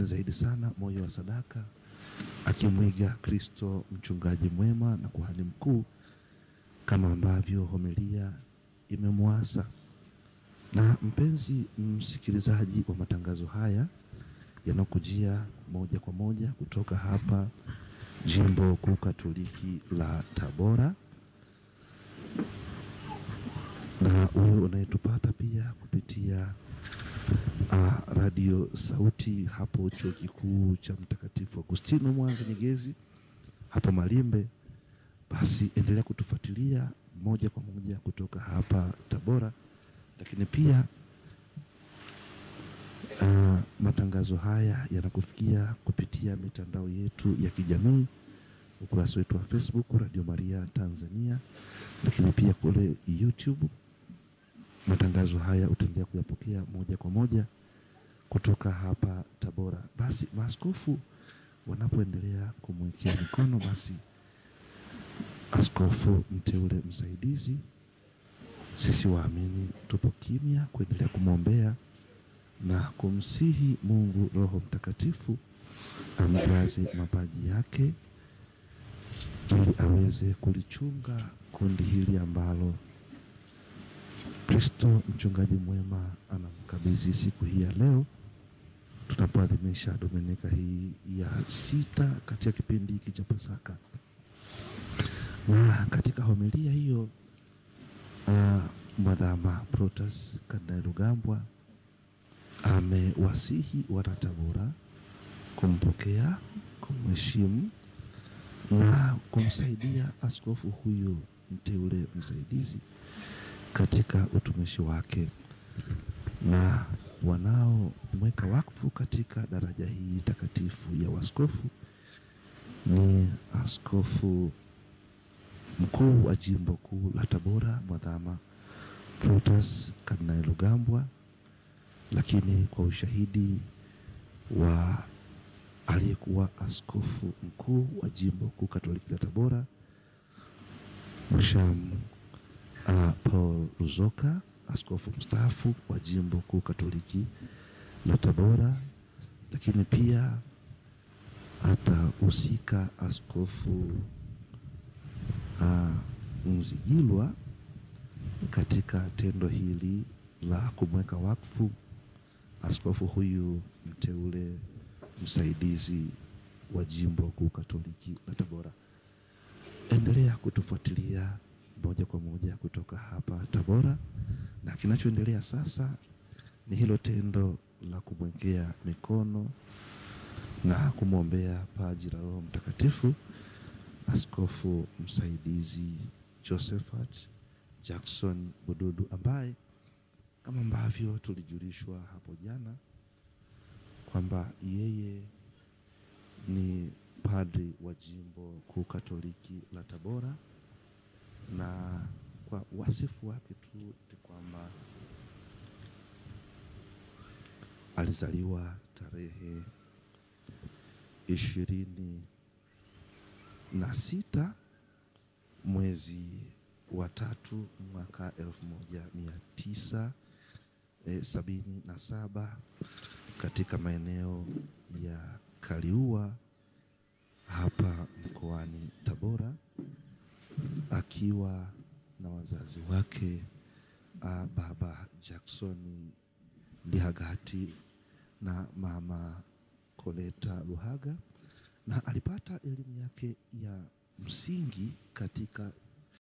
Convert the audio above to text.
lakini zaidi sana moyo wa sadaka, akimwiga Kristo mchungaji mwema na kuhani mkuu, kama ambavyo homilia imemwasa. Na mpenzi msikilizaji wa matangazo haya yanakujia moja kwa moja kutoka hapa Jimbo Kuu Katoliki la Tabora, na wewe unayetupata pia kupitia radio sauti hapo Chuo Kikuu cha Mtakatifu Agustino Mwanza Nyegezi hapo Malimbe, basi endelea kutufuatilia moja kwa moja kutoka hapa Tabora. Lakini pia matangazo haya yanakufikia kupitia mitandao yetu ya kijamii, ukurasa wetu wa Facebook Radio Maria Tanzania, lakini pia kule YouTube. Matangazo haya utaendelea kuyapokea moja kwa moja kutoka hapa Tabora. Basi maaskofu wanapoendelea kumwekea mikono, basi askofu mteule msaidizi, sisi waamini tupo kimya kuendelea kumwombea na kumsihi Mungu Roho Mtakatifu amjaze mapaji yake ili aweze kulichunga kundi hili ambalo Kristo mchungaji mwema anamkabidhi siku hii ya leo, tunapoadhimisha Dominika hii ya 6 katika kipindi hiki cha Pasaka. Na katika homilia hiyo Mwadhama Protas Kardinali Rugambwa amewasihi wanatabora kumpokea, kumheshimu na kumsaidia askofu huyu mteule msaidizi katika utumishi wake, na wanaomweka wakfu katika daraja hii takatifu ya waskofu ni askofu mkuu wa Jimbo Kuu la Tabora Mwadhama Protas Kardinali Rugambwa, lakini kwa ushahidi wa aliyekuwa askofu mkuu wa Jimbo Kuu Katoliki la Tabora Mhashamu Paul Ruzoka, askofu mstaafu wa Jimbo Kuu Katoliki la Tabora, lakini pia atahusika askofu Nzigilwa katika tendo hili la kumweka wakfu askofu huyu mteule msaidizi wa Jimbo Kuu Katoliki la Tabora. Endelea kutufuatilia moja kwa moja kutoka hapa Tabora, na kinachoendelea sasa ni hilo tendo la kumwekea mikono na kumwombea paji la Roho Mtakatifu askofu msaidizi Josephat Jackson Bududu, ambaye kama ambavyo tulijulishwa hapo jana kwamba yeye ni padri wa Jimbo Kuu Katoliki la Tabora, na kwa wasifu wake tu ni kwamba alizaliwa tarehe 26 mwezi wa 3 mwaka 1977 katika maeneo ya Kaliua hapa mkoani Tabora, akiwa na wazazi wake baba Jackson Lihagati na mama Koleta Luhaga, na alipata elimu yake ya msingi katika